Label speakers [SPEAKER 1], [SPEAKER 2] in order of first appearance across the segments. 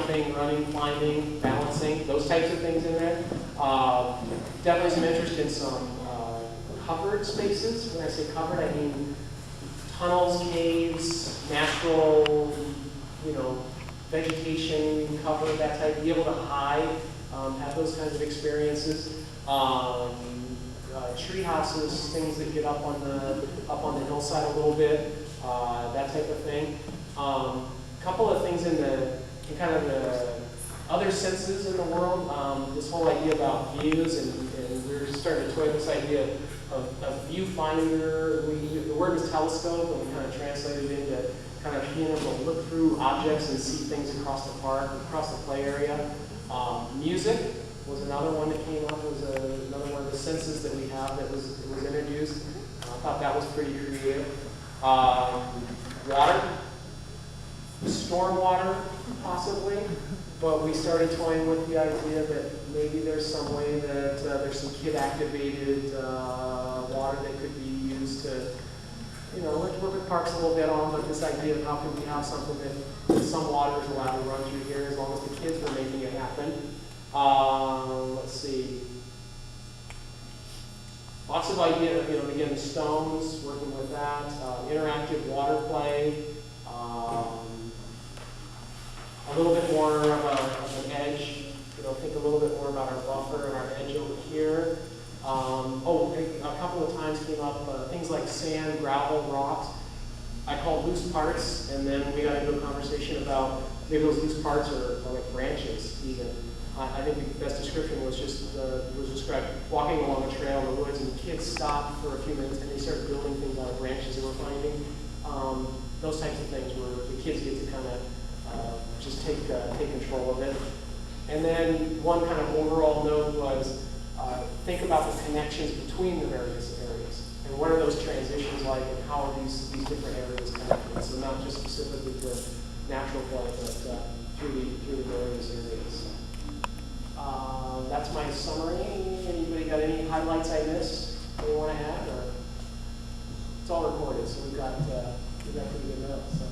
[SPEAKER 1] jumping, running, climbing, balancing, those types of things in there. Definitely some interest in some covered spaces. When I say covered, I mean tunnels, caves, natural, vegetation cover, that type, be able to hide, have those kinds of experiences. Tree houses, things that get up on the hillside a little bit, that type of thing. Couple of things in kind of the other senses in the world. This whole idea about views, and we're starting to toy with this idea of viewfinder. The word was telescope, and we kind of translated it into kind of being able to look through objects and see things across the park, across the play area. Music was another one that came up. It was another one of the senses that we have that was introduced. I thought that was pretty creative. Water, stormwater, possibly, but we started toying with the idea that maybe there's some way that there's some kid-activated water that could be used to, let's work with parks a little bit on, but this idea of how can we have something that some water is allowed to run through here as long as the kids were making it happen. Let's see. Lots of ideas, again, stones, working with that, interactive water play, a little bit more of an edge, think a little bit more about our buffer and our edge over here. A couple of times came up things like sand, gravel, rocks. I called loose parts, and then we got into a conversation about maybe those loose parts are like branches even. I think the best description was described walking along a trail in the woods, and kids stopped for a few minutes and they started building things out of branches they were finding. Those types of things where the kids get to kind of just take control of it. And then one kind of overall note was think about the connections between the various areas. And what are those transitions like, and how are these different areas connected? So not just specifically to natural play, but through the various areas. That's my summary. Anybody got any highlights I missed that you want to add? Or it's all recorded, so we've got pretty good notes. So.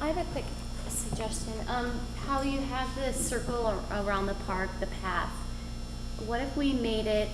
[SPEAKER 2] I have a quick suggestion. How you have the circle around the park, the path. What if we made it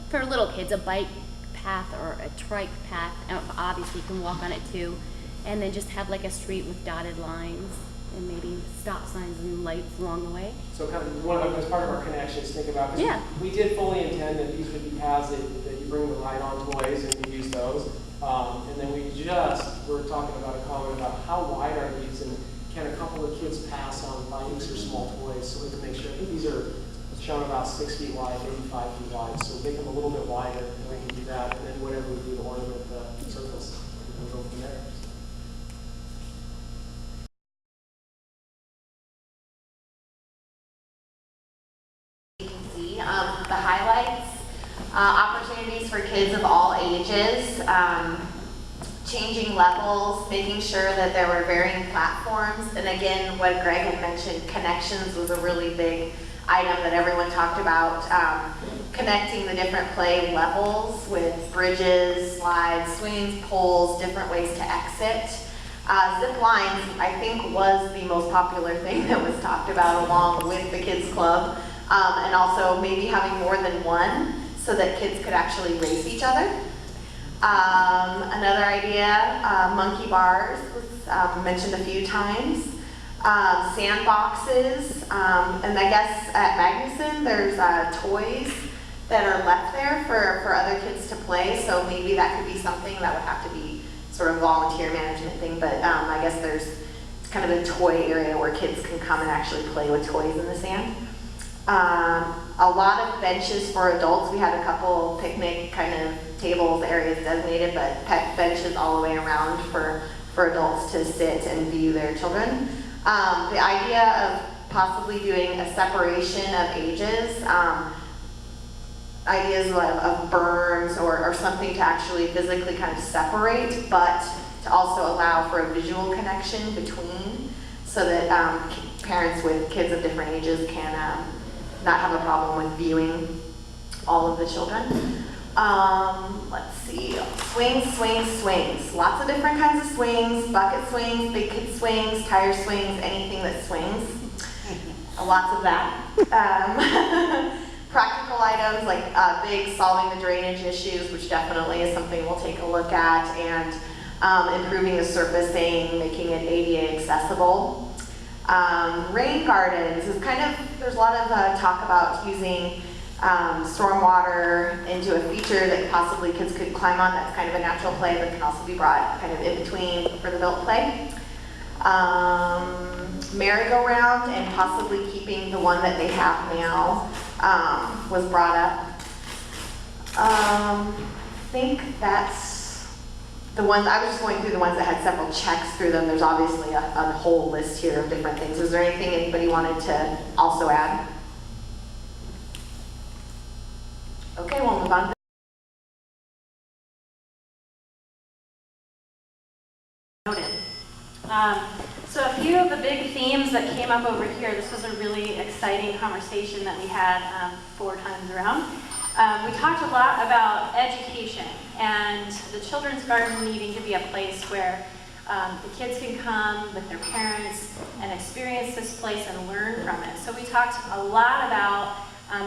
[SPEAKER 2] for little kids, a bike path or a trike path? Obviously, you can walk on it too, and then just have like a street with dotted lines and maybe stop signs and lights along the way.
[SPEAKER 1] So kind of as part of our connections, think about,
[SPEAKER 2] yeah.
[SPEAKER 1] We did fully intend that these would be paths that you bring the ride-on toys and you use those. And then we're talking about a comment about how wide are these, and can a couple of kids pass on bikes or small toys, so we can make sure. I think these are shown about 6 feet wide, maybe 5 feet wide, so make them a little bit wider, and we can do that, and then whatever we do to ornament the circles, we'll go from there.
[SPEAKER 3] You can see the highlights, opportunities for kids of all ages, changing levels, making sure that there were varying platforms, and again, what Greg had mentioned, connections was a really big item that everyone talked about, connecting the different play levels with bridges, slides, swings, poles, different ways to exit. Zip lines, I think, was the most popular thing that was talked about along with the kids club, and also maybe having more than one so that kids could actually race each other. Another idea, monkey bars was mentioned a few times. Sandboxes, and I guess at Magnuson there's toys that are left there for other kids to play, so maybe that could be something that would have to be sort of volunteer management thing, but I guess there's kind of a toy area where kids can come and actually play with toys in the sand. A lot of benches for adults. We had a couple picnic kind of tables areas designated, but benches all the way around for adults to sit and view their children. The idea of possibly doing a separation of ages, ideas of berms or something to actually physically kind of separate, but to also allow for a visual connection between, so that parents with kids of different ages can not have a problem with viewing all of the children. Let's see, swings, swings, swings. Lots of different kinds of swings, bucket swings, big kid swings, tire swings, anything that swings. Lots of that. Practical items like big solving the drainage issues, which definitely is something we'll take a look at, and improving the surfacing, making it ADA accessible. Rain gardens is kind of, there's a lot of talk about using stormwater into a feature that possibly kids could climb on. That's kind of a natural play, but can also be brought kind of in between for the built play. Merry-go-round and possibly keeping the one that they have now was brought up. I think that's the ones, I was just going through the ones that had several checks through them. There's obviously a whole list here of different things. Is there anything anybody wanted to also add? Okay, we'll move on.
[SPEAKER 4] Noted. So a few of the big themes that came up over here, this was a really exciting conversation that we had 4 times around. We talked a lot about education and the children's garden needing to be a place where the kids can come with their parents and experience this place and learn from it. So we talked a lot about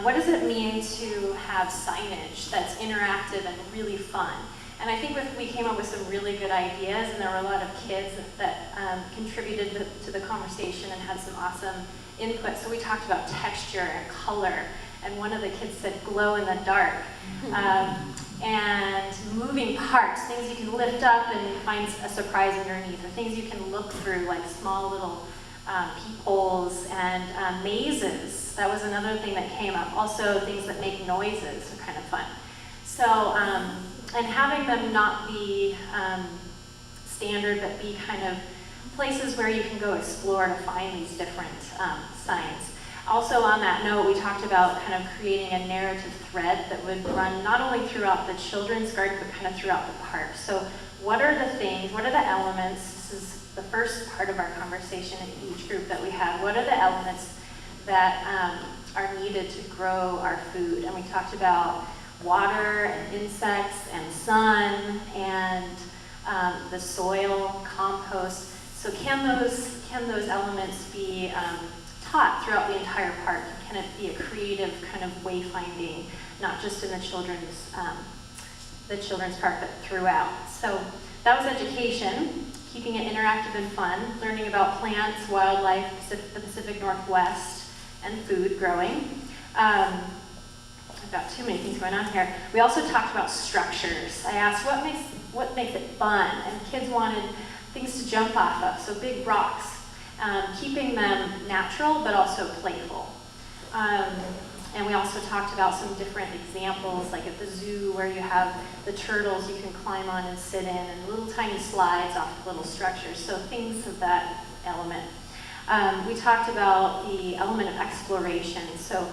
[SPEAKER 4] what does it mean to have signage that's interactive and really fun. And I think we came up with some really good ideas, and there were a lot of kids that contributed to the conversation and had some awesome input. So we talked about texture and color, and one of the kids said glow in the dark. And moving parts, things you can lift up and find a surprise underneath, or things you can look through, like small little peepholes and mazes. That was another thing that came up. Also, things that make noises are kind of fun. So, and having them not be standard, but be kind of places where you can go explore to find these different signs. Also on that note, we talked about kind of creating a narrative thread that would run not only throughout the children's garden, but kind of throughout the park. So what are the things, what are the elements, this is the first part of our conversation in each group that we had, what are the elements that are needed to grow our food? And we talked about water and insects and sun and the soil, compost. So can those elements be taught throughout the entire park? Can it be a creative kind of wayfinding, not just in the children's park, but throughout? So that was education, keeping it interactive and fun, learning about plants, wildlife, the Pacific Northwest, and food growing. I've got too many things going on here. We also talked about structures. I asked what makes it fun, and kids wanted things to jump off of, so big rocks, keeping them natural but also playful. And we also talked about some different examples, like at the zoo where you have the turtles you can climb on and sit in, and little tiny slides off of little structures, so things of that element. We talked about the element of exploration, so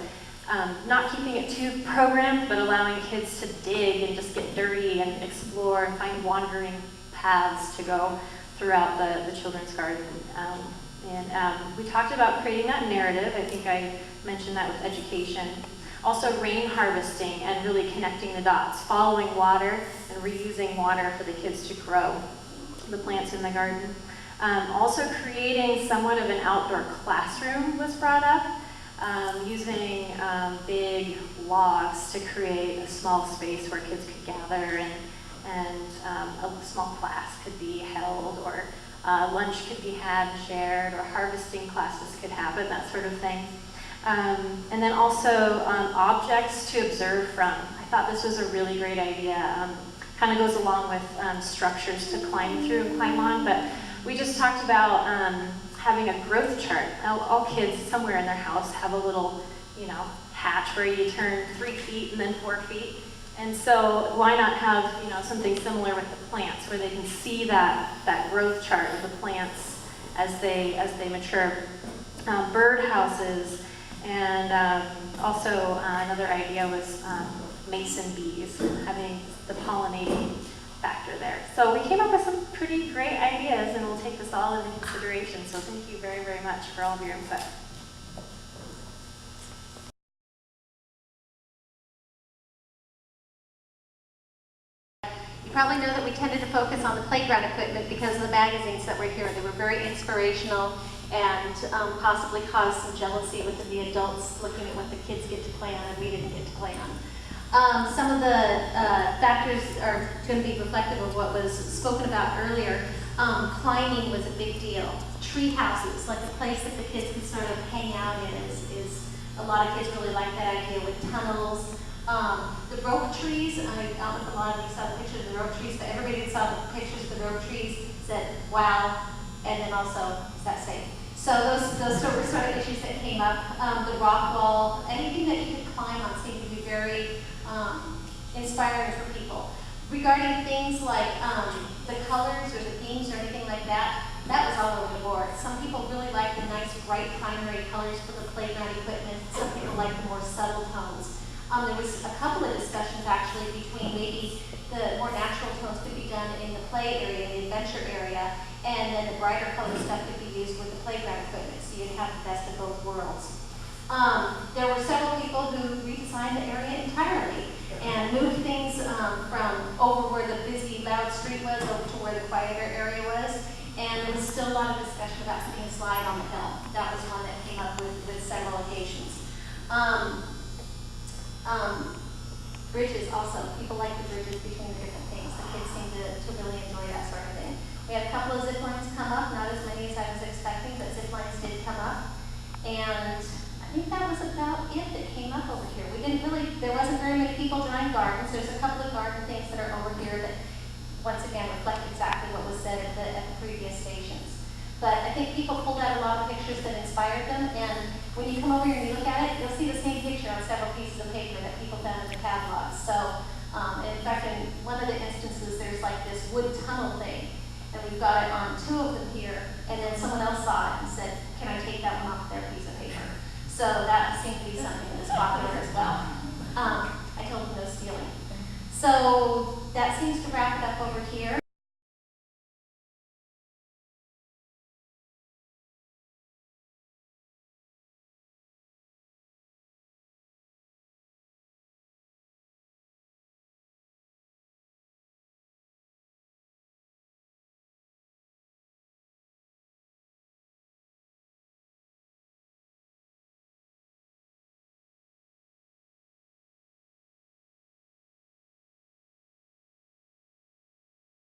[SPEAKER 4] not keeping it too programmed, but allowing kids to dig and just get dirty and explore and find wandering paths to go throughout the children's garden. We talked about creating that narrative. I think I mentioned that with education. Also rain harvesting and really connecting the dots, following water and reusing water for the kids to grow the plants in the garden. Also creating somewhat of an outdoor classroom was brought up, using big logs to create a small space where kids could gather and a small class could be held, or lunch could be had and shared, or harvesting classes could happen, that sort of thing. And then also objects to observe from. I thought this was a really great idea. Kind of goes along with structures to climb through and climb on, but we just talked about having a growth chart. All kids somewhere in their house have a little, hatch where you turn 3 feet and then 4 feet. And so why not have, something similar with the plants, where they can see that growth chart of the plants as they mature. Bird houses, and also another idea was mason bees, having the pollinating factor there. So we came up with some pretty great ideas, and we'll take this all into consideration. So thank you very, very much for all of your input. probably know that we tended to focus on the playground equipment because of the magazines that were here. They were very inspirational and possibly caused some jealousy within the adults looking at what the kids get to play on and we didn't get to play on. Some of the factors are going to be reflective of what was spoken about earlier. Climbing was a big deal. Tree houses, like a place that the kids can sort of hang out in, is a lot of kids really like that idea, with tunnels. The rope trees, I don't know if a lot of you saw the pictures of the rope trees, but everybody that saw the pictures of the rope trees said, wow, and then also, is that safe? So those sort of issues that came up, the rock wall, anything that you could climb on seemed to be very inspiring for people. Regarding things like the colors or the themes or anything like that, that was all over the board. Some people really liked the nice bright primary colors for the playground equipment. Some people liked the more subtle tones. There was a couple of discussions actually between maybe the more natural tones could be done in the play area, the adventure area, and then the brighter color stuff could be used with the playground equipment, so you'd have the best of both worlds. There were several people who redesigned the area entirely and moved things from over where the busy, loud street was over to where the quieter area was. And there was still a lot of discussion about putting a slide on the hill. That was one that came up with several occasions. Bridges also. People like the bridges between the different things. The kids seem to really enjoy that sort of thing. We had a couple of zip lines come up, not as many as I was expecting, but zip lines did come up. And I think that was about it that came up over here. There wasn't very many people drawing gardens. There's a couple of garden things that are over here that once again reflect exactly what was said at the previous stations. But I think people pulled out a lot of pictures that inspired them, and when you come over here and you look at it, you'll see the same picture on several pieces of paper that people found in the catalogs. So, in fact, in one of the instances, there's like this wood tunnel thing, and we've got it on 2 of them here, and then someone else saw it and said, can I take that one off their piece of paper? So that seemed to be something that was popular as well. I told them no stealing. So that seems to